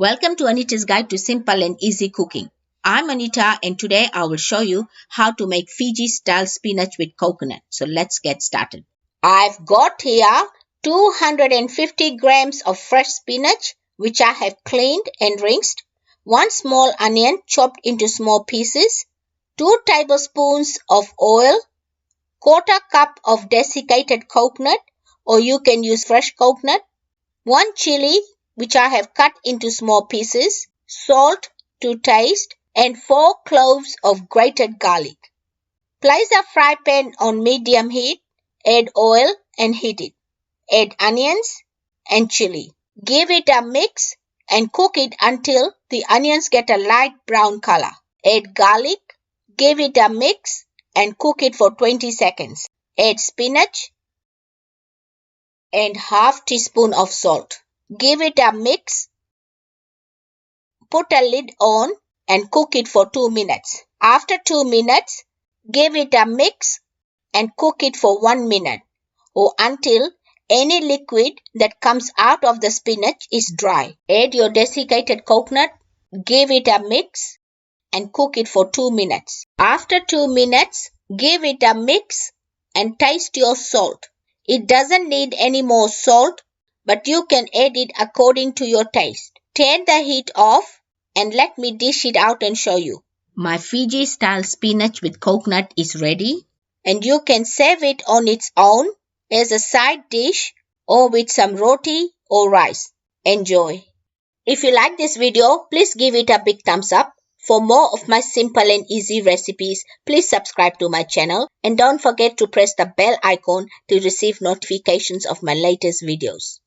Welcome to Anita's Guide to Simple and Easy Cooking. I'm Anita and today I will show you how to make Fiji style spinach with coconut. So let's get started. I've got here 250 grams of fresh spinach which I have cleaned and rinsed, 1 small onion chopped into small pieces, 2 tablespoons of oil, 1/4 cup of desiccated coconut or you can use fresh coconut, 1 chili which I have cut into small pieces, salt to taste, and 4 cloves of grated garlic. Place a fry pan on medium heat, add oil and heat it. Add onions and chili. Give it a mix and cook it until the onions get a light brown color. Add garlic, give it a mix and cook it for 20 seconds. Add spinach and half teaspoon of salt. Give it a mix. Put a lid on and cook it for 2 minutes. After 2 minutes, give it a mix and cook it for 1 minute or until any liquid that comes out of the spinach is dry. Add your desiccated coconut, give it a mix and cook it for 2 minutes. After 2 minutes, give it a mix and taste your salt. It doesn't need any more salt, but you can add it according to your taste. Turn the heat off and let me dish it out and show you. My Fiji style spinach with coconut is ready and you can serve it on its own as a side dish or with some roti or rice. Enjoy. If you like this video, please give it a big thumbs up. For more of my simple and easy recipes, please subscribe to my channel and don't forget to press the bell icon to receive notifications of my latest videos.